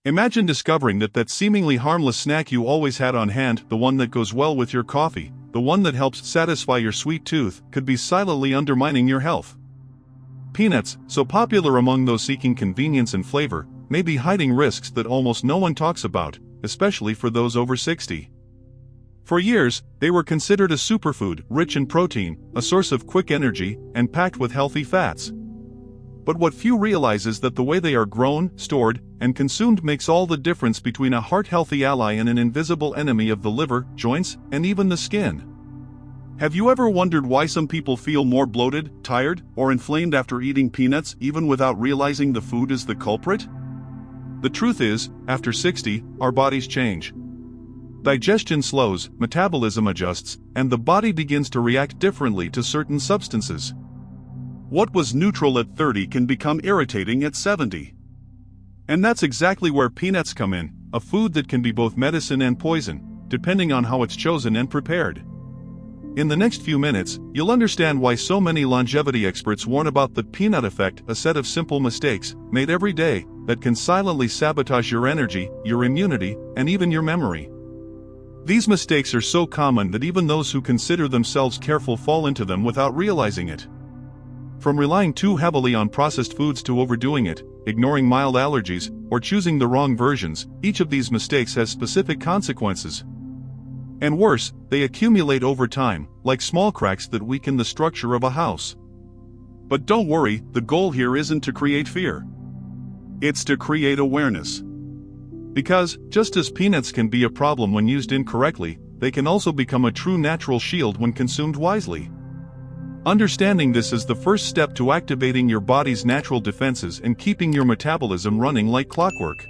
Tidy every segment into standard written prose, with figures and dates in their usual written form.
Imagine discovering that seemingly harmless snack you always had on hand, the one that goes well with your coffee, the one that helps satisfy your sweet tooth, could be silently undermining your health. Peanuts, so popular among those seeking convenience and flavor, may be hiding risks that almost no one talks about, especially for those over 60. For years, they were considered a superfood, rich in protein, a source of quick energy, and packed with healthy fats. But what few realize is that the way they are grown, stored, and consumed makes all the difference between a heart-healthy ally and an invisible enemy of the liver, joints, and even the skin. Have you ever wondered why some people feel more bloated, tired, or inflamed after eating peanuts even without realizing the food is the culprit? The truth is, after 60, our bodies change. Digestion slows, metabolism adjusts, and the body begins to react differently to certain substances. What was neutral at 30 can become irritating at 70. And that's exactly where peanuts come in, a food that can be both medicine and poison, depending on how it's chosen and prepared. In the next few minutes, you'll understand why so many longevity experts warn about the peanut effect, a set of simple mistakes, made every day, that can silently sabotage your energy, your immunity, and even your memory. These mistakes are so common that even those who consider themselves careful fall into them without realizing it. From relying too heavily on processed foods to overdoing it, ignoring mild allergies, or choosing the wrong versions, each of these mistakes has specific consequences. And worse, they accumulate over time, like small cracks that weaken the structure of a house. But don't worry, the goal here isn't to create fear. It's to create awareness. Because, just as peanuts can be a problem when used incorrectly, they can also become a true natural shield when consumed wisely. Understanding this is the first step to activating your body's natural defenses and keeping your metabolism running like clockwork.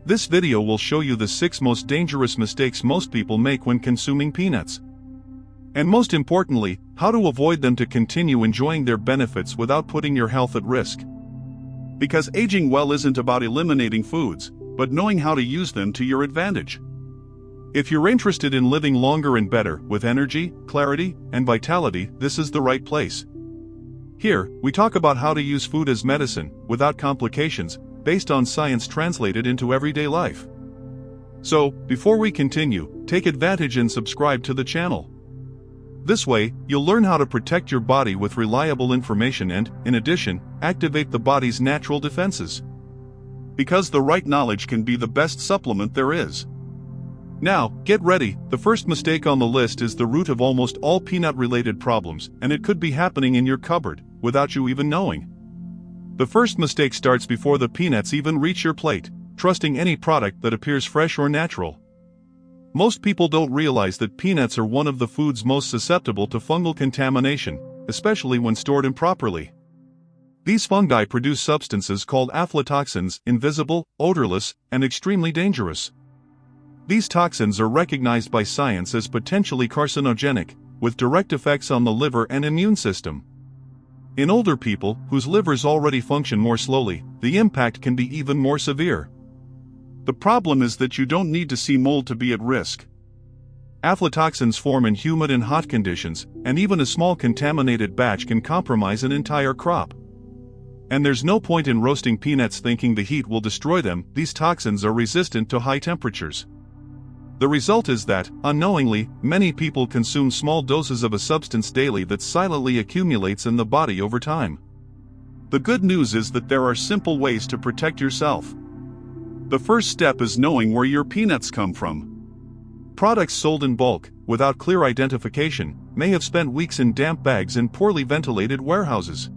This video will show you the 6 most dangerous mistakes most people make when consuming peanuts. And most importantly, how to avoid them to continue enjoying their benefits without putting your health at risk. Because aging well isn't about eliminating foods, but knowing how to use them to your advantage. If you're interested in living longer and better, with energy, clarity, and vitality, this is the right place. Here, we talk about how to use food as medicine, without complications, based on science translated into everyday life. So, before we continue, take advantage and subscribe to the channel. This way, you'll learn how to protect your body with reliable information and, in addition, activate the body's natural defenses. Because the right knowledge can be the best supplement there is. Now, get ready, the first mistake on the list is the root of almost all peanut-related problems, and it could be happening in your cupboard, without you even knowing. The first mistake starts before the peanuts even reach your plate, trusting any product that appears fresh or natural. Most people don't realize that peanuts are one of the foods most susceptible to fungal contamination, especially when stored improperly. These fungi produce substances called aflatoxins, invisible, odorless, and extremely dangerous. These toxins are recognized by science as potentially carcinogenic, with direct effects on the liver and immune system. In older people, whose livers already function more slowly, the impact can be even more severe. The problem is that you don't need to see mold to be at risk. Aflatoxins form in humid and hot conditions, and even a small contaminated batch can compromise an entire crop. And there's no point in roasting peanuts thinking the heat will destroy them. These toxins are resistant to high temperatures. The result is that, unknowingly, many people consume small doses of a substance daily that silently accumulates in the body over time. The good news is that there are simple ways to protect yourself. The first step is knowing where your peanuts come from. Products sold in bulk, without clear identification, may have spent weeks in damp bags in poorly ventilated warehouses.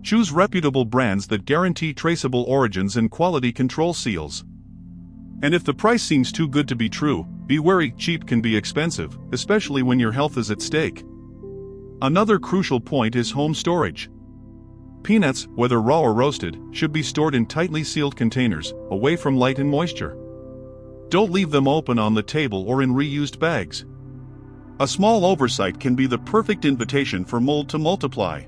Choose reputable brands that guarantee traceable origins and quality control seals. And if the price seems too good to be true, be wary. Cheap can be expensive, especially when your health is at stake. Another crucial point is home storage. Peanuts, whether raw or roasted, should be stored in tightly sealed containers, away from light and moisture. Don't leave them open on the table or in reused bags. A small oversight can be the perfect invitation for mold to multiply.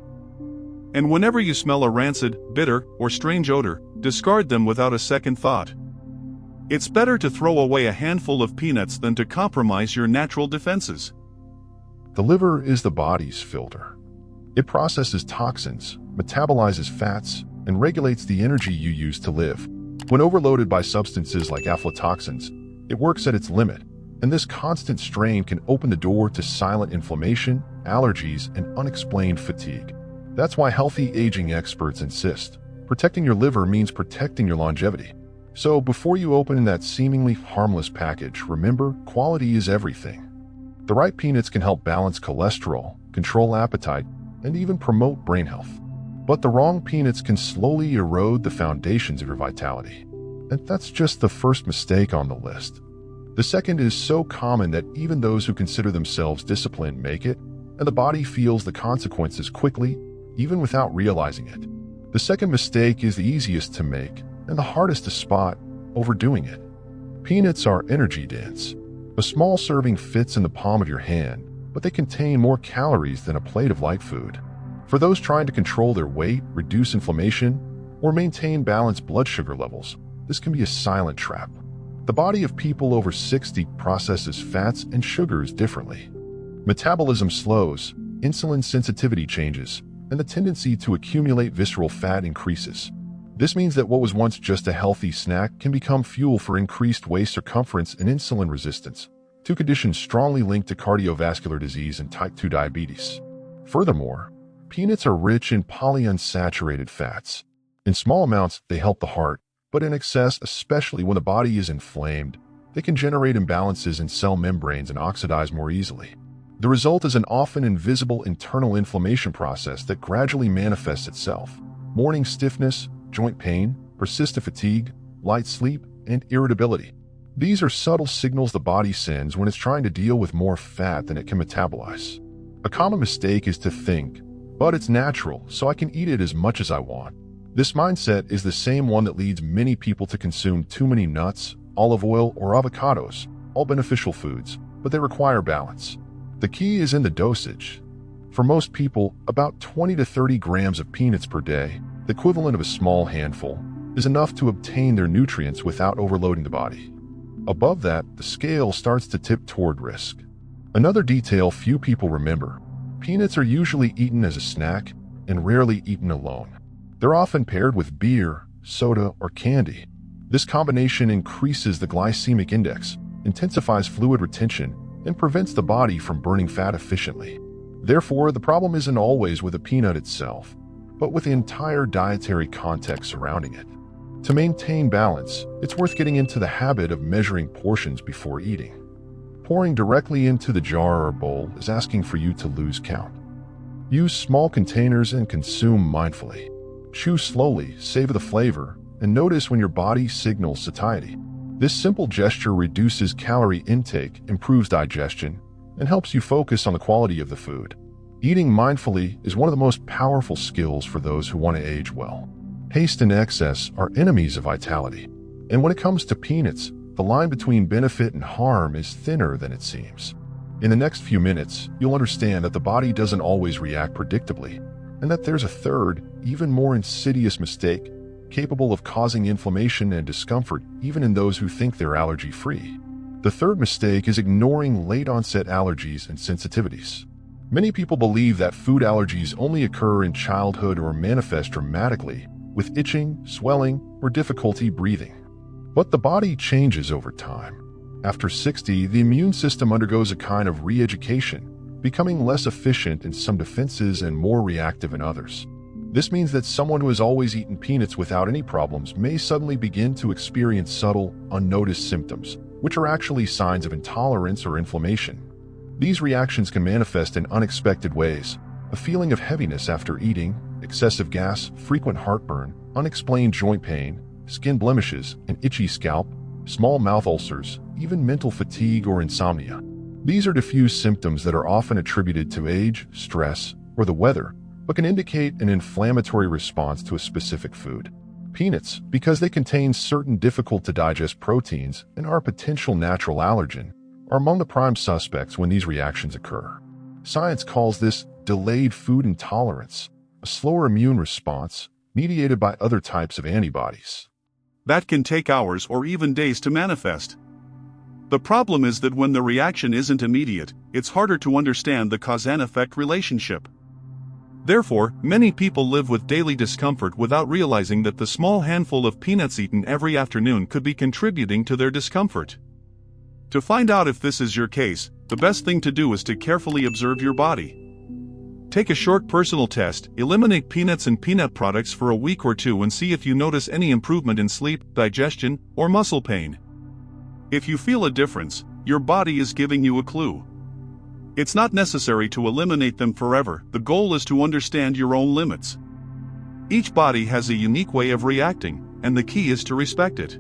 And whenever you smell a rancid, bitter, or strange odor, discard them without a second thought. It's better to throw away a handful of peanuts than to compromise your natural defenses. The liver is the body's filter. It processes toxins, metabolizes fats, and regulates the energy you use to live. When overloaded by substances like aflatoxins, it works at its limit, and this constant strain can open the door to silent inflammation, allergies, and unexplained fatigue. That's why healthy aging experts insist protecting your liver means protecting your longevity. So before you open that seemingly harmless package, remember, quality is everything. The right peanuts can help balance cholesterol, control appetite, and even promote brain health. But the wrong peanuts can slowly erode the foundations of your vitality. And that's just the first mistake on the list. The second is so common that even those who consider themselves disciplined make it, and the body feels the consequences quickly, even without realizing it. The second mistake is the easiest to make and the hardest to spot: overdoing it. Peanuts are energy dense. A small serving fits in the palm of your hand, but they contain more calories than a plate of light food. For those trying to control their weight, reduce inflammation, or maintain balanced blood sugar levels, this can be a silent trap. The body of people over 60 processes fats and sugars differently. Metabolism slows, insulin sensitivity changes, and the tendency to accumulate visceral fat increases. This means that what was once just a healthy snack can become fuel for increased waist circumference and insulin resistance, two conditions strongly linked to cardiovascular disease and type 2 diabetes. Furthermore, peanuts are rich in polyunsaturated fats. In small amounts, they help the heart, but in excess, especially when the body is inflamed, they can generate imbalances in cell membranes and oxidize more easily. The result is an often invisible internal inflammation process that gradually manifests itself: morning stiffness, joint pain, persistent fatigue, light sleep, and irritability. These are subtle signals the body sends when it's trying to deal with more fat than it can metabolize. A common mistake is to think, but it's natural, so I can eat it as much as I want. This mindset is the same one that leads many people to consume too many nuts, olive oil, or avocados, all beneficial foods, but they require balance. The key is in the dosage. For most people, about 20 to 30 grams of peanuts per day, the equivalent of a small handful, is enough to obtain their nutrients without overloading the body. Above that, the scale starts to tip toward risk. Another detail few people remember: peanuts are usually eaten as a snack and rarely eaten alone. They're often paired with beer, soda, or candy. This combination increases the glycemic index, intensifies fluid retention, and prevents the body from burning fat efficiently. Therefore, the problem isn't always with the peanut itself, but with the entire dietary context surrounding it. To maintain balance, it's worth getting into the habit of measuring portions before eating. Pouring directly into the jar or bowl is asking for you to lose count. Use small containers and consume mindfully. Chew slowly, savor the flavor, and notice when your body signals satiety. This simple gesture reduces calorie intake, improves digestion, and helps you focus on the quality of the food. Eating mindfully is one of the most powerful skills for those who want to age well. Haste and excess are enemies of vitality. And when it comes to peanuts, the line between benefit and harm is thinner than it seems. In the next few minutes, you'll understand that the body doesn't always react predictably, and that there's a third, even more insidious mistake capable of causing inflammation and discomfort even in those who think they're allergy-free. The third mistake is ignoring late-onset allergies and sensitivities. Many people believe that food allergies only occur in childhood or manifest dramatically, with itching, swelling, or difficulty breathing. But the body changes over time. After 60, the immune system undergoes a kind of re-education, becoming less efficient in some defenses and more reactive in others. This means that someone who has always eaten peanuts without any problems may suddenly begin to experience subtle, unnoticed symptoms, which are actually signs of intolerance or inflammation. These reactions can manifest in unexpected ways: a feeling of heaviness after eating, excessive gas, frequent heartburn, unexplained joint pain, skin blemishes, an itchy scalp, small mouth ulcers, even mental fatigue or insomnia. These are diffuse symptoms that are often attributed to age, stress, or the weather, but can indicate an inflammatory response to a specific food. Peanuts, because they contain certain difficult-to-digest proteins and are a potential natural allergen, are among the prime suspects when these reactions occur. Science calls this delayed food intolerance, a slower immune response mediated by other types of antibodies. That can take hours or even days to manifest. The problem is that when the reaction isn't immediate, it's harder to understand the cause and effect relationship. Therefore, many people live with daily discomfort without realizing that the small handful of peanuts eaten every afternoon could be contributing to their discomfort. To find out if this is your case, the best thing to do is to carefully observe your body. Take a short personal test, eliminate peanuts and peanut products for a week or two and see if you notice any improvement in sleep, digestion, or muscle pain. If you feel a difference, your body is giving you a clue. It's not necessary to eliminate them forever, the goal is to understand your own limits. Each body has a unique way of reacting, and the key is to respect it.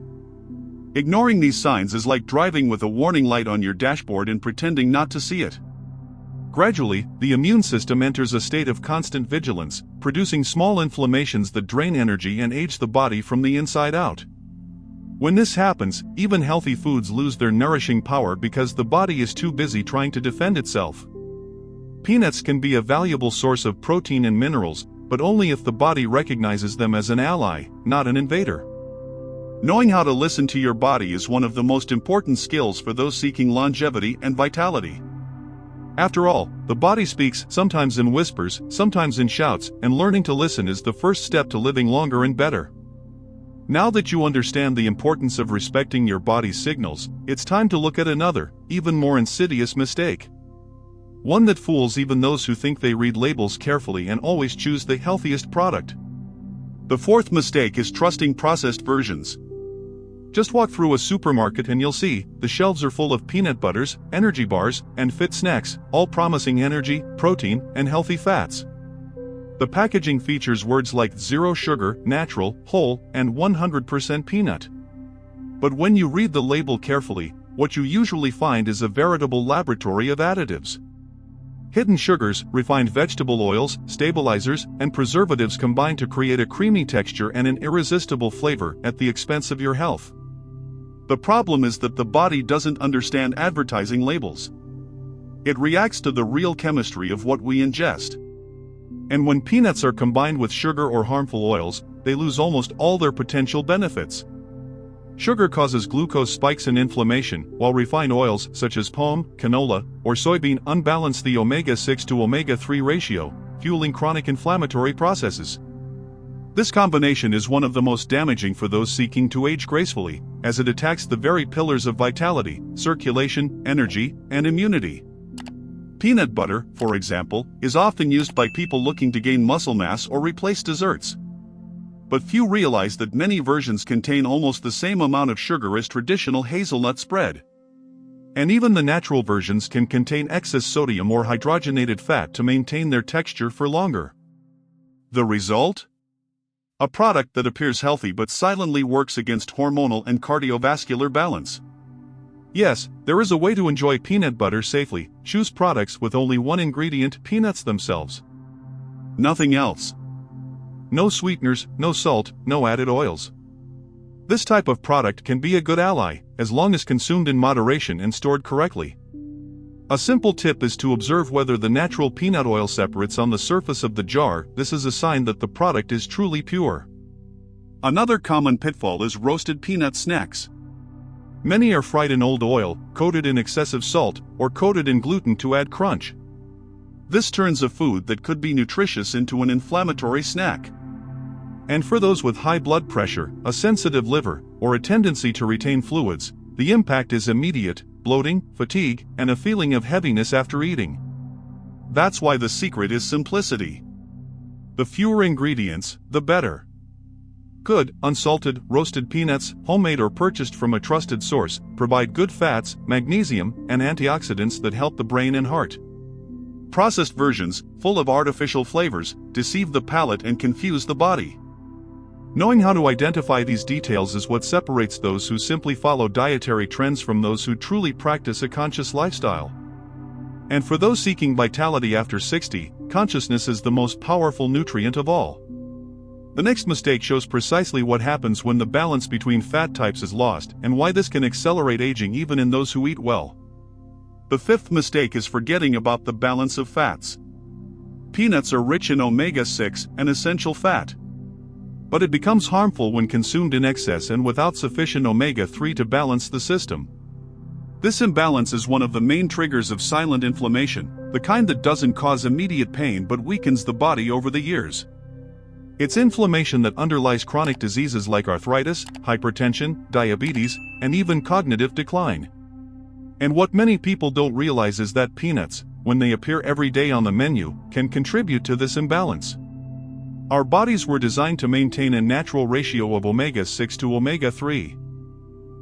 Ignoring these signs is like driving with a warning light on your dashboard and pretending not to see it. Gradually, the immune system enters a state of constant vigilance, producing small inflammations that drain energy and age the body from the inside out. When this happens, even healthy foods lose their nourishing power because the body is too busy trying to defend itself. Peanuts can be a valuable source of protein and minerals, but only if the body recognizes them as an ally, not an invader. Knowing how to listen to your body is one of the most important skills for those seeking longevity and vitality. After all, the body speaks, sometimes in whispers, sometimes in shouts, and learning to listen is the first step to living longer and better. Now that you understand the importance of respecting your body's signals, it's time to look at another, even more insidious mistake. One that fools even those who think they read labels carefully and always choose the healthiest product. The fourth mistake is trusting processed versions. Just walk through a supermarket and you'll see, the shelves are full of peanut butters, energy bars, and fit snacks, all promising energy, protein, and healthy fats. The packaging features words like zero sugar, natural, whole, and 100% peanut. But when you read the label carefully, what you usually find is a veritable laboratory of additives. Hidden sugars, refined vegetable oils, stabilizers, and preservatives combine to create a creamy texture and an irresistible flavor at the expense of your health. The problem is that the body doesn't understand advertising labels. It reacts to the real chemistry of what we ingest. And when peanuts are combined with sugar or harmful oils, they lose almost all their potential benefits. Sugar causes glucose spikes and inflammation, while refined oils such as palm, canola, or soybean unbalance the omega-6 to omega-3 ratio, fueling chronic inflammatory processes. This combination is one of the most damaging for those seeking to age gracefully, as it attacks the very pillars of vitality, circulation, energy, and immunity. Peanut butter, for example, is often used by people looking to gain muscle mass or replace desserts. But few realize that many versions contain almost the same amount of sugar as traditional hazelnut spread. And even the natural versions can contain excess sodium or hydrogenated fat to maintain their texture for longer. The result? A product that appears healthy but silently works against hormonal and cardiovascular balance. Yes, there is a way to enjoy peanut butter safely. Choose products with only one ingredient, peanuts themselves. Nothing else. No sweeteners, no salt, no added oils. This type of product can be a good ally, as long as consumed in moderation and stored correctly. A simple tip is to observe whether the natural peanut oil separates on the surface of the jar. This is a sign that the product is truly pure. Another common pitfall is roasted peanut snacks. Many are fried in old oil, coated in excessive salt, or coated in gluten to add crunch. This turns a food that could be nutritious into an inflammatory snack. And for those with high blood pressure, a sensitive liver, or a tendency to retain fluids, the impact is immediate: bloating, fatigue, and a feeling of heaviness after eating. That's why the secret is simplicity. The fewer ingredients, the better. Good, unsalted, roasted peanuts, homemade or purchased from a trusted source, provide good fats, magnesium, and antioxidants that help the brain and heart. Processed versions, full of artificial flavors, deceive the palate and confuse the body. Knowing how to identify these details is what separates those who simply follow dietary trends from those who truly practice a conscious lifestyle. And for those seeking vitality after 60, consciousness is the most powerful nutrient of all. The next mistake shows precisely what happens when the balance between fat types is lost, and why this can accelerate aging even in those who eat well. The fifth mistake is forgetting about the balance of fats. Peanuts are rich in omega-6, an essential fat. But it becomes harmful when consumed in excess and without sufficient omega-3 to balance the system. This imbalance is one of the main triggers of silent inflammation, the kind that doesn't cause immediate pain but weakens the body over the years. It's inflammation that underlies chronic diseases like arthritis, hypertension, diabetes, and even cognitive decline. And what many people don't realize is that peanuts, when they appear every day on the menu, can contribute to this imbalance. Our bodies were designed to maintain a natural ratio of omega-6 to omega-3.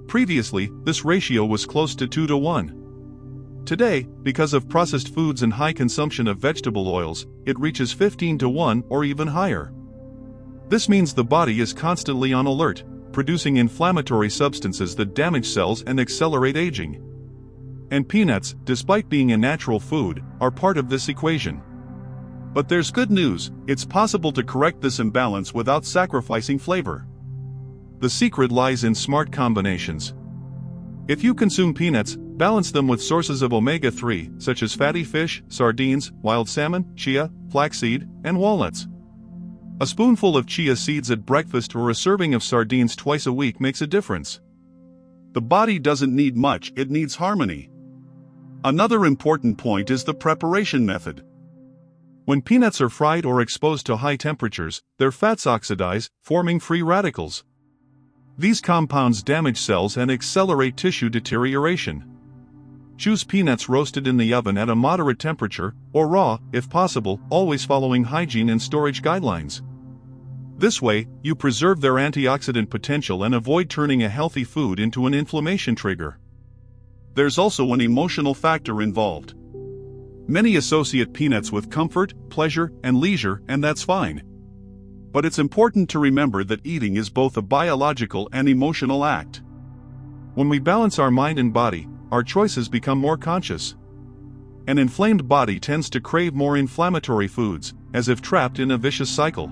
Previously, this ratio was close to 2 to 1. Today, because of processed foods and high consumption of vegetable oils, it reaches 15 to 1 or even higher. This means the body is constantly on alert, producing inflammatory substances that damage cells and accelerate aging. And peanuts, despite being a natural food, are part of this equation. But there's good news: it's possible to correct this imbalance without sacrificing flavor. The secret lies in smart combinations. If you consume peanuts, balance them with sources of omega-3, such as fatty fish, sardines, wild salmon, chia, flaxseed, and walnuts. A spoonful of chia seeds at breakfast or a serving of sardines twice a week makes a difference. The body doesn't need much, it needs harmony. Another important point is the preparation method. When peanuts are fried or exposed to high temperatures, their fats oxidize, forming free radicals. These compounds damage cells and accelerate tissue deterioration. Choose peanuts roasted in the oven at a moderate temperature, or raw, if possible, always following hygiene and storage guidelines. This way, you preserve their antioxidant potential and avoid turning a healthy food into an inflammation trigger. There's also an emotional factor involved. Many associate peanuts with comfort, pleasure, and leisure, and that's fine. But it's important to remember that eating is both a biological and emotional act. When we balance our mind and body, our choices become more conscious. An inflamed body tends to crave more inflammatory foods, as if trapped in a vicious cycle.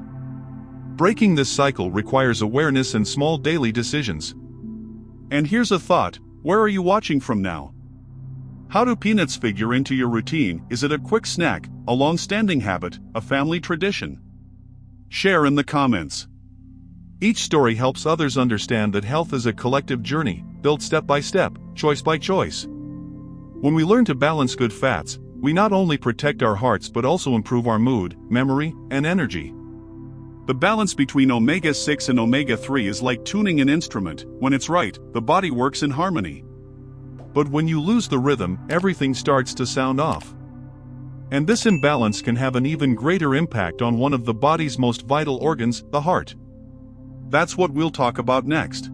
Breaking this cycle requires awareness and small daily decisions. And here's a thought: where are you watching from now? How do peanuts figure into your routine? Is it a quick snack, a long-standing habit, a family tradition? Share in the comments. Each story helps others understand that health is a collective journey, built step by step, choice by choice. When we learn to balance good fats, we not only protect our hearts but also improve our mood, memory, and energy. The balance between omega-6 and omega-3 is like tuning an instrument. When it's right, the body works in harmony. But when you lose the rhythm, everything starts to sound off. And this imbalance can have an even greater impact on one of the body's most vital organs, the heart. That's what we'll talk about next.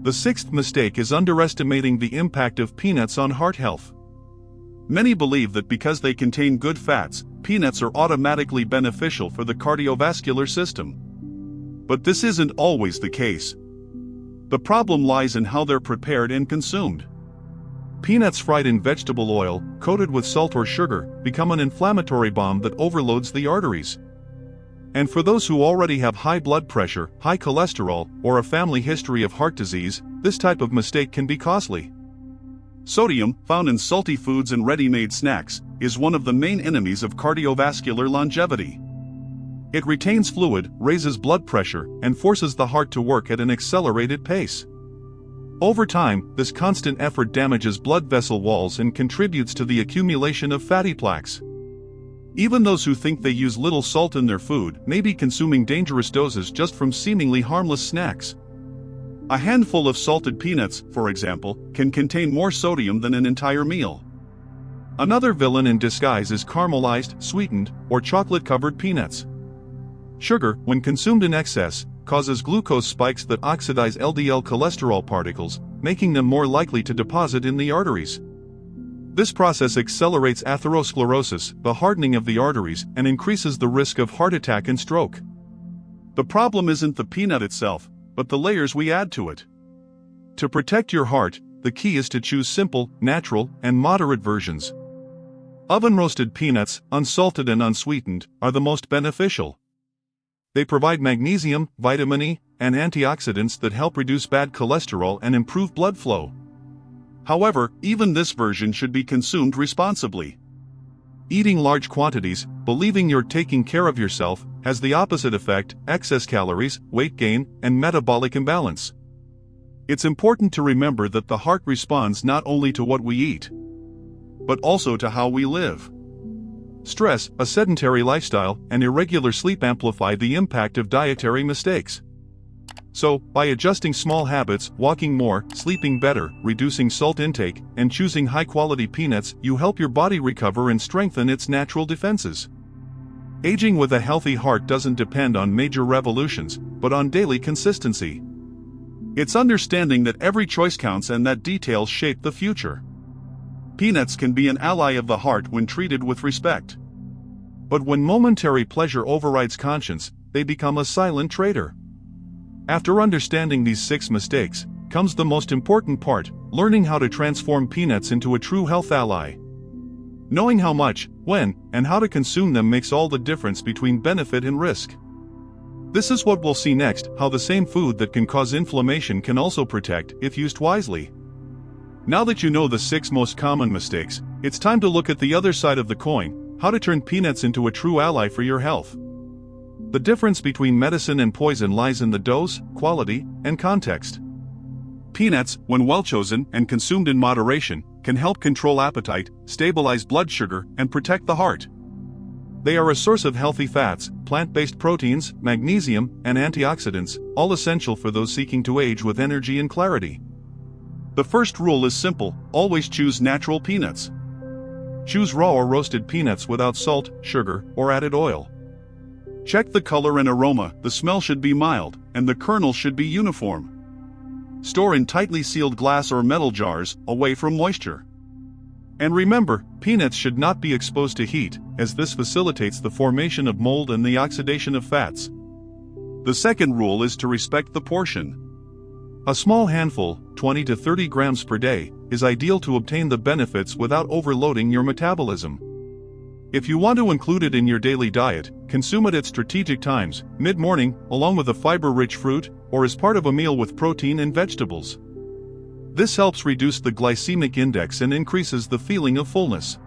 The sixth mistake is underestimating the impact of peanuts on heart health. Many believe that because they contain good fats, peanuts are automatically beneficial for the cardiovascular system. But this isn't always the case. The problem lies in how they're prepared and consumed. Peanuts fried in vegetable oil, coated with salt or sugar, become an inflammatory bomb that overloads the arteries. And for those who already have high blood pressure, high cholesterol, or a family history of heart disease, this type of mistake can be costly. Sodium, found in salty foods and ready-made snacks, is one of the main enemies of cardiovascular longevity. It retains fluid, raises blood pressure, and forces the heart to work at an accelerated pace. Over time, this constant effort damages blood vessel walls and contributes to the accumulation of fatty plaques. Even those who think they use little salt in their food may be consuming dangerous doses just from seemingly harmless snacks. A handful of salted peanuts, for example, can contain more sodium than an entire meal. Another villain in disguise is caramelized, sweetened, or chocolate-covered peanuts. Sugar, when consumed in excess, causes glucose spikes that oxidize LDL cholesterol particles, making them more likely to deposit in the arteries. This process accelerates atherosclerosis, the hardening of the arteries, and increases the risk of heart attack and stroke. The problem isn't the peanut itself, but the layers we add to it. To protect your heart, the key is to choose simple, natural, and moderate versions. Oven-roasted peanuts, unsalted and unsweetened, are the most beneficial. They provide magnesium, vitamin E, and antioxidants that help reduce bad cholesterol and improve blood flow. However, even this version should be consumed responsibly. Eating large quantities, believing you're taking care of yourself, has the opposite effect: excess calories, weight gain, and metabolic imbalance. It's important to remember that the heart responds not only to what we eat, but also to how we live. Stress, a sedentary lifestyle, and irregular sleep amplify the impact of dietary mistakes. So, by adjusting small habits, walking more, sleeping better, reducing salt intake, and choosing high-quality peanuts, you help your body recover and strengthen its natural defenses. Aging with a healthy heart doesn't depend on major revolutions, but on daily consistency. It's understanding that every choice counts and that details shape the future. Peanuts can be an ally of the heart when treated with respect. But when momentary pleasure overrides conscience, they become a silent traitor. After understanding these 6 mistakes, comes the most important part, learning how to transform peanuts into a true health ally. Knowing how much, when, and how to consume them makes all the difference between benefit and risk. This is what we'll see next, how the same food that can cause inflammation can also protect if used wisely. Now that you know the 6 most common mistakes, it's time to look at the other side of the coin, how to turn peanuts into a true ally for your health. The difference between medicine and poison lies in the dose, quality, and context. Peanuts, when well chosen and consumed in moderation, can help control appetite, stabilize blood sugar, and protect the heart. They are a source of healthy fats, plant-based proteins, magnesium, and antioxidants, all essential for those seeking to age with energy and clarity. The first rule is simple: always choose natural peanuts. Choose raw or roasted peanuts without salt, sugar, or added oil. Check the color and aroma, the smell should be mild, and the kernels should be uniform. Store in tightly sealed glass or metal jars, away from moisture. And remember, peanuts should not be exposed to heat, as this facilitates the formation of mold and the oxidation of fats. The second rule is to respect the portion. A small handful, 20 to 30 grams per day, is ideal to obtain the benefits without overloading your metabolism. If you want to include it in your daily diet, consume it at strategic times, mid-morning, along with a fiber-rich fruit, or as part of a meal with protein and vegetables. This helps reduce the glycemic index and increases the feeling of fullness.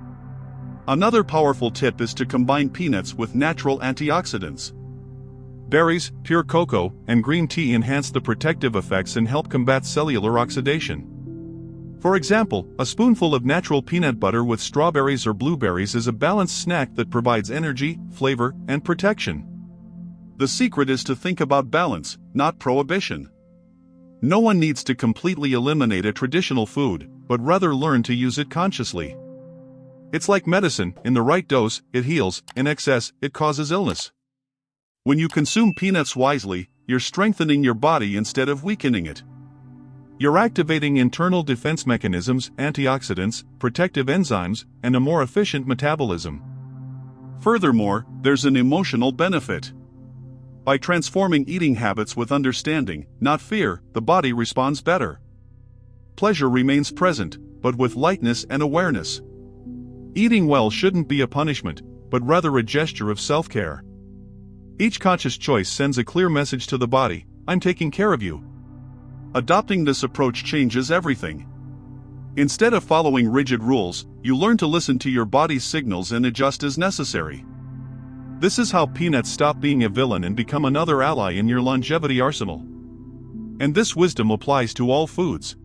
Another powerful tip is to combine peanuts with natural antioxidants. Berries, pure cocoa, and green tea enhance the protective effects and help combat cellular oxidation. For example, a spoonful of natural peanut butter with strawberries or blueberries is a balanced snack that provides energy, flavor, and protection. The secret is to think about balance, not prohibition. No one needs to completely eliminate a traditional food, but rather learn to use it consciously. It's like medicine: in the right dose, it heals; in excess, it causes illness. When you consume peanuts wisely, you're strengthening your body instead of weakening it. You're activating internal defense mechanisms, antioxidants, protective enzymes, and a more efficient metabolism. Furthermore, there's an emotional benefit. By transforming eating habits with understanding, not fear, the body responds better. Pleasure remains present, but with lightness and awareness. Eating well shouldn't be a punishment, but rather a gesture of self-care. Each conscious choice sends a clear message to the body: I'm taking care of you. Adopting this approach changes everything. Instead of following rigid rules, you learn to listen to your body's signals and adjust as necessary. This is how peanuts stop being a villain and become another ally in your longevity arsenal. And this wisdom applies to all foods.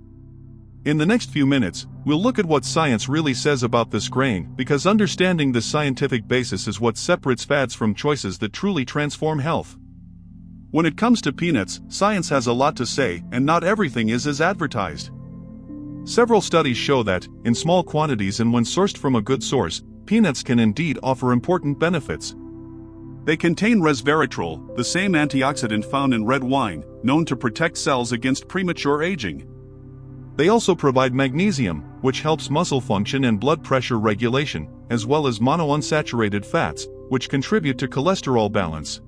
In the next few minutes, we'll look at what science really says about this grain, because understanding the scientific basis is what separates fads from choices that truly transform health. When it comes to peanuts, science has a lot to say, and not everything is as advertised. Several studies show that, in small quantities and when sourced from a good source, peanuts can indeed offer important benefits. They contain resveratrol, the same antioxidant found in red wine, known to protect cells against premature aging. They also provide magnesium, which helps muscle function and blood pressure regulation, as well as monounsaturated fats, which contribute to cholesterol balance.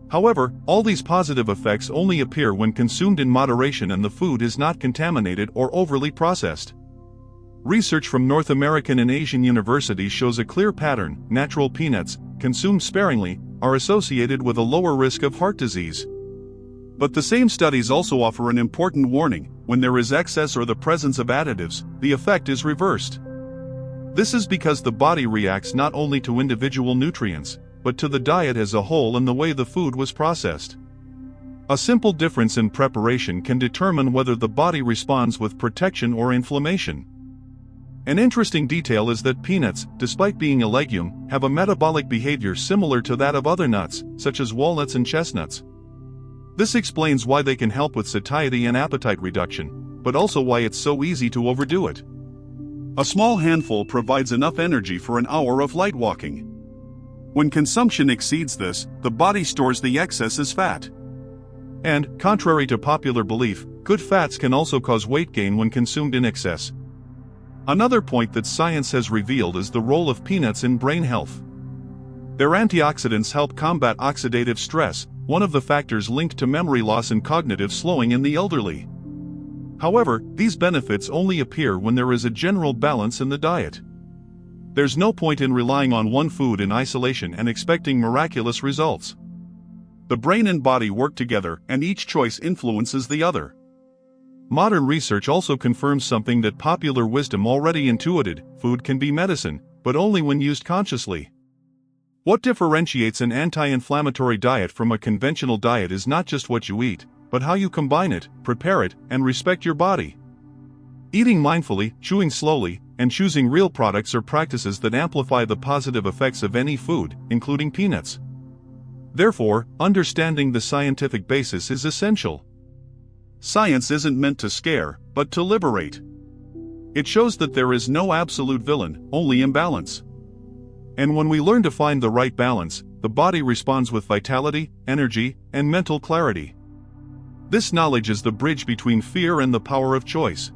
However, all these positive effects only appear when consumed in moderation and the food is not contaminated or overly processed. Research from North American and Asian universities shows a clear pattern: natural peanuts, consumed sparingly, are associated with a lower risk of heart disease. But the same studies also offer an important warning: when there is excess or the presence of additives, the effect is reversed. This is because the body reacts not only to individual nutrients, but to the diet as a whole and the way the food was processed. A simple difference in preparation can determine whether the body responds with protection or inflammation. An interesting detail is that peanuts, despite being a legume, have a metabolic behavior similar to that of other nuts, such as walnuts and chestnuts. This explains why they can help with satiety and appetite reduction, but also why it's so easy to overdo it. A small handful provides enough energy for an hour of light walking. When consumption exceeds this, the body stores the excess as fat. And, contrary to popular belief, good fats can also cause weight gain when consumed in excess. Another point that science has revealed is the role of peanuts in brain health. Their antioxidants help combat oxidative stress, one of the factors linked to memory loss and cognitive slowing in the elderly. However, these benefits only appear when there is a general balance in the diet. There's no point in relying on one food in isolation and expecting miraculous results. The brain and body work together, and each choice influences the other. Modern research also confirms something that popular wisdom already intuited: food can be medicine, but only when used consciously. What differentiates an anti-inflammatory diet from a conventional diet is not just what you eat, but how you combine it, prepare it, and respect your body. Eating mindfully, chewing slowly, and choosing real products are practices that amplify the positive effects of any food, including peanuts. Therefore, understanding the scientific basis is essential. Science isn't meant to scare, but to liberate. It shows that there is no absolute villain, only imbalance. And when we learn to find the right balance, the body responds with vitality, energy, and mental clarity. This knowledge is the bridge between fear and the power of choice.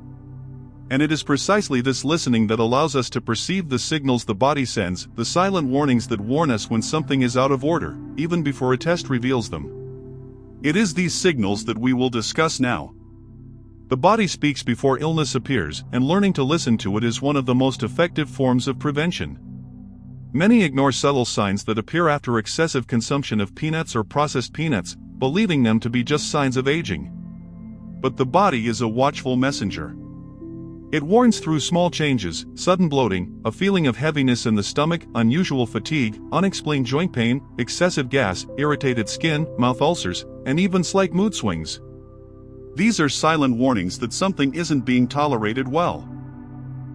And it is precisely this listening that allows us to perceive the signals the body sends, the silent warnings that warn us when something is out of order, even before a test reveals them. It is these signals that we will discuss now. The body speaks before illness appears, and learning to listen to it is one of the most effective forms of prevention. Many ignore subtle signs that appear after excessive consumption of peanuts or processed peanuts, believing them to be just signs of aging. But the body is a watchful messenger. It warns through small changes: sudden bloating, a feeling of heaviness in the stomach, unusual fatigue, unexplained joint pain, excessive gas, irritated skin, mouth ulcers, and even slight mood swings. These are silent warnings that something isn't being tolerated well.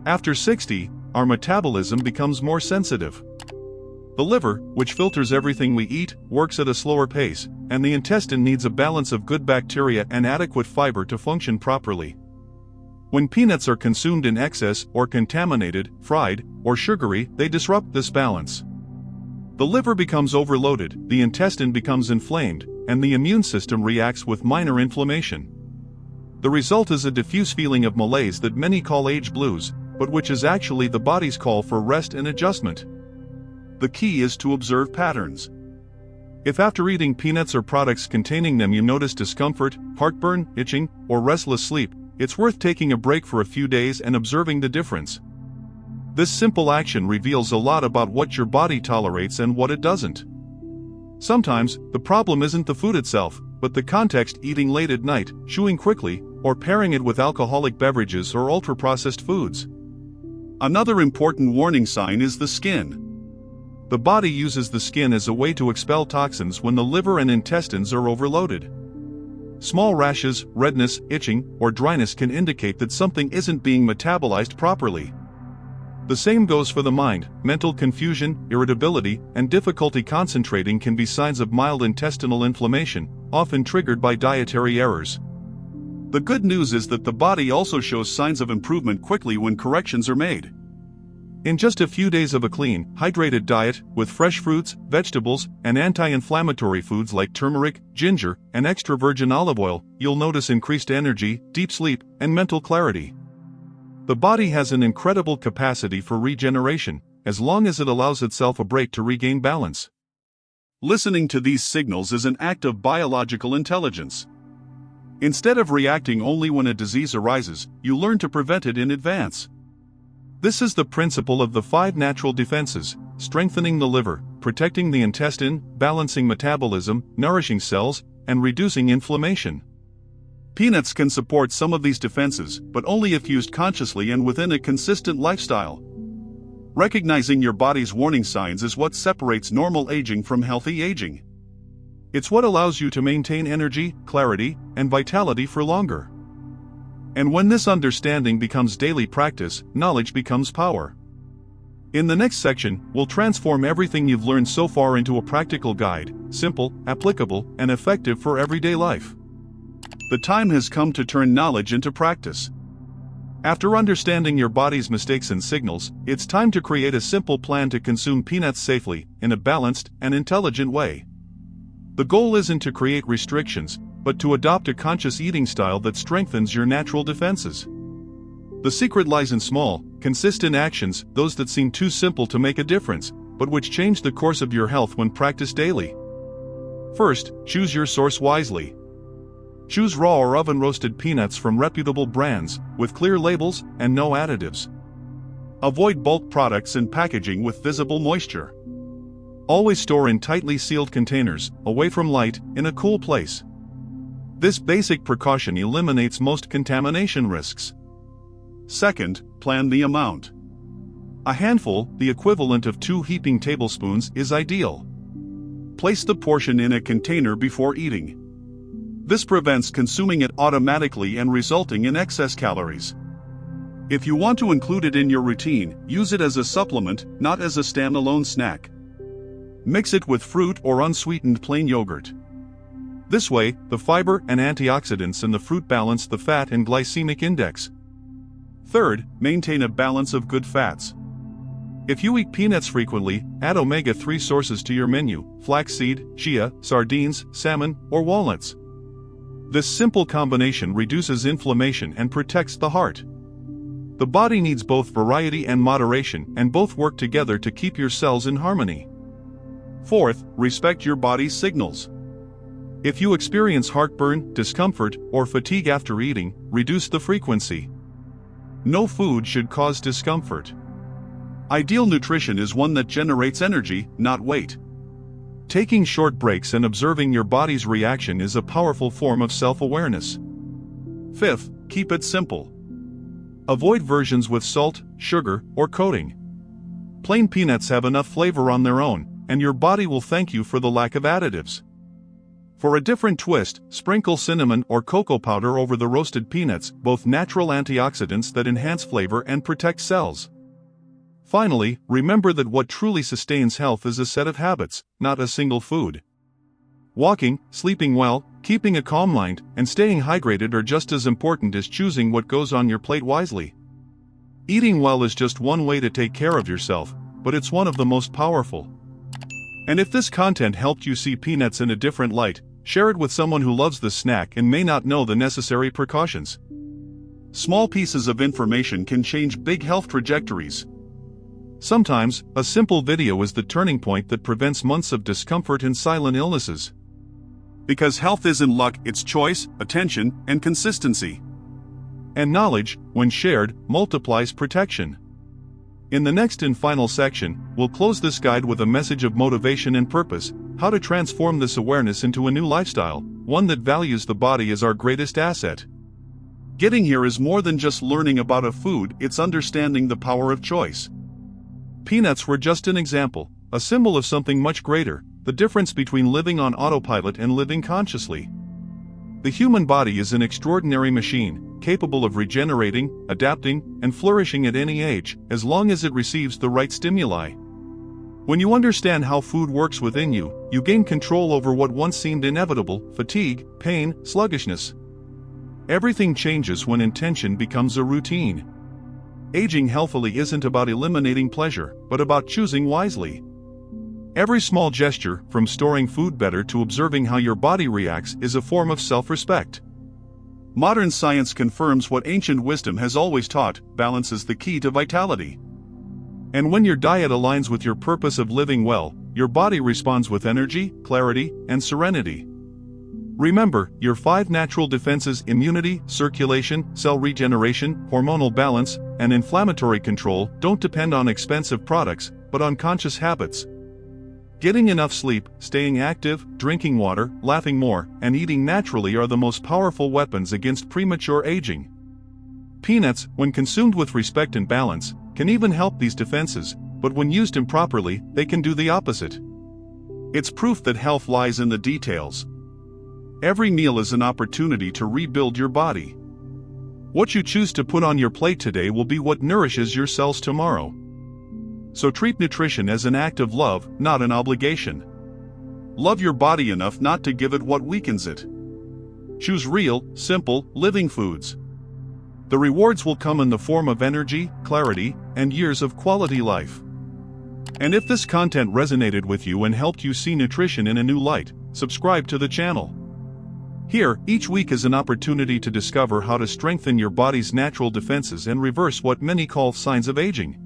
After 60, our metabolism becomes more sensitive. The liver, which filters everything we eat, works at a slower pace, and the intestine needs a balance of good bacteria and adequate fiber to function properly. When peanuts are consumed in excess, or contaminated, fried, or sugary, they disrupt this balance. The liver becomes overloaded, the intestine becomes inflamed, and the immune system reacts with minor inflammation. The result is a diffuse feeling of malaise that many call age blues, but which is actually the body's call for rest and adjustment. The key is to observe patterns. If after eating peanuts or products containing them you notice discomfort, heartburn, itching, or restless sleep, it's worth taking a break for a few days and observing the difference. This simple action reveals a lot about what your body tolerates and what it doesn't. Sometimes, the problem isn't the food itself, but the context: eating late at night, chewing quickly, or pairing it with alcoholic beverages or ultra-processed foods. Another important warning sign is the skin. The body uses the skin as a way to expel toxins when the liver and intestines are overloaded. Small rashes, redness, itching, or dryness can indicate that something isn't being metabolized properly. The same goes for the mind. Mental confusion, irritability, and difficulty concentrating can be signs of mild intestinal inflammation, often triggered by dietary errors. The good news is that the body also shows signs of improvement quickly when corrections are made. In just a few days of a clean, hydrated diet, with fresh fruits, vegetables, and anti-inflammatory foods like turmeric, ginger, and extra virgin olive oil, you'll notice increased energy, deep sleep, and mental clarity. The body has an incredible capacity for regeneration, as long as it allows itself a break to regain balance. Listening to these signals is an act of biological intelligence. Instead of reacting only when a disease arises, you learn to prevent it in advance. This is the principle of the 5 natural defenses: strengthening the liver, protecting the intestine, balancing metabolism, nourishing cells, and reducing inflammation. Peanuts can support some of these defenses, but only if used consciously and within a consistent lifestyle. Recognizing your body's warning signs is what separates normal aging from healthy aging. It's what allows you to maintain energy, clarity, and vitality for longer. And when this understanding becomes daily practice, knowledge becomes power. In the next section, we'll transform everything you've learned so far into a practical guide, simple, applicable, and effective for everyday life. The time has come to turn knowledge into practice. After understanding your body's mistakes and signals, it's time to create a simple plan to consume peanuts safely, in a balanced and intelligent way. The goal isn't to create restrictions, but to adopt a conscious eating style that strengthens your natural defenses. The secret lies in small, consistent actions, those that seem too simple to make a difference, but which change the course of your health when practiced daily. First, choose your source wisely. Choose raw or oven-roasted peanuts from reputable brands, with clear labels and no additives. Avoid bulk products and packaging with visible moisture. Always store in tightly sealed containers, away from light, in a cool place. This basic precaution eliminates most contamination risks. Second, plan the amount. A handful, the equivalent of 2 heaping tablespoons, is ideal. Place the portion in a container before eating. This prevents consuming it automatically and resulting in excess calories. If you want to include it in your routine, use it as a supplement, not as a standalone snack. Mix it with fruit or unsweetened plain yogurt. This way, the fiber and antioxidants in the fruit balance the fat and glycemic index. Third, maintain a balance of good fats. If you eat peanuts frequently, add omega-3 sources to your menu: flaxseed, chia, sardines, salmon, or walnuts. This simple combination reduces inflammation and protects the heart. The body needs both variety and moderation, and both work together to keep your cells in harmony. Fourth, respect your body's signals. If you experience heartburn, discomfort, or fatigue after eating, reduce the frequency. No food should cause discomfort. Ideal nutrition is one that generates energy, not weight. Taking short breaks and observing your body's reaction is a powerful form of self-awareness. Fifth, keep it simple. Avoid versions with salt, sugar, or coating. Plain peanuts have enough flavor on their own, and your body will thank you for the lack of additives. For a different twist, sprinkle cinnamon or cocoa powder over the roasted peanuts, both natural antioxidants that enhance flavor and protect cells. Finally, remember that what truly sustains health is a set of habits, not a single food. Walking, sleeping well, keeping a calm mind, and staying hydrated are just as important as choosing what goes on your plate wisely. Eating well is just one way to take care of yourself, but it's one of the most powerful. And if this content helped you see peanuts in a different light, share it with someone who loves the snack and may not know the necessary precautions. Small pieces of information can change big health trajectories. Sometimes, a simple video is the turning point that prevents months of discomfort and silent illnesses. Because health isn't luck, it's choice, attention, and consistency. And knowledge, when shared, multiplies protection. In the next and final section, we'll close this guide with a message of motivation and purpose: how to transform this awareness into a new lifestyle, one that values the body as our greatest asset. Getting here is more than just learning about a food, it's understanding the power of choice. Peanuts were just an example, a symbol of something much greater: the difference between living on autopilot and living consciously. The human body is an extraordinary machine, capable of regenerating, adapting, and flourishing at any age, as long as it receives the right stimuli. When you understand how food works within you, you gain control over what once seemed inevitable: fatigue, pain, sluggishness. Everything changes when intention becomes a routine. Aging healthily isn't about eliminating pleasure, but about choosing wisely. Every small gesture, from storing food better to observing how your body reacts, is a form of self-respect. Modern science confirms what ancient wisdom has always taught: balance is the key to vitality. And when your diet aligns with your purpose of living well, your body responds with energy, clarity, and serenity. Remember, your 5 natural defenses: immunity, circulation, cell regeneration, hormonal balance, and inflammatory control don't depend on expensive products, but on conscious habits. Getting enough sleep, staying active, drinking water, laughing more, and eating naturally are the most powerful weapons against premature aging. Peanuts, when consumed with respect and balance, can even help these defenses, but when used improperly, they can do the opposite. It's proof that health lies in the details. Every meal is an opportunity to rebuild your body. What you choose to put on your plate today will be what nourishes your cells tomorrow. So treat nutrition as an act of love, not an obligation. Love your body enough not to give it what weakens it. Choose real, simple, living foods. The rewards will come in the form of energy, clarity, and years of quality life. And if this content resonated with you and helped you see nutrition in a new light, subscribe to the channel. Here, each week is an opportunity to discover how to strengthen your body's natural defenses and reverse what many call signs of aging.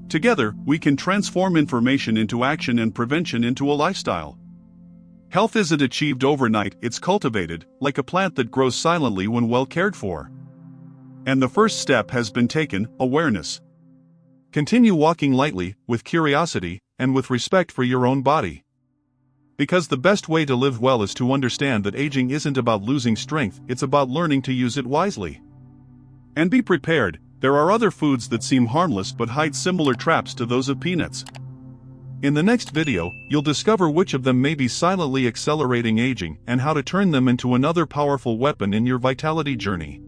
Together, we can transform information into action and prevention into a lifestyle. Health isn't achieved overnight, it's cultivated, like a plant that grows silently when well cared for. And the first step has been taken: awareness. Continue walking lightly, with curiosity, and with respect for your own body. Because the best way to live well is to understand that aging isn't about losing strength, it's about learning to use it wisely. And be prepared, there are other foods that seem harmless but hide similar traps to those of peanuts. In the next video, you'll discover which of them may be silently accelerating aging and how to turn them into another powerful weapon in your vitality journey.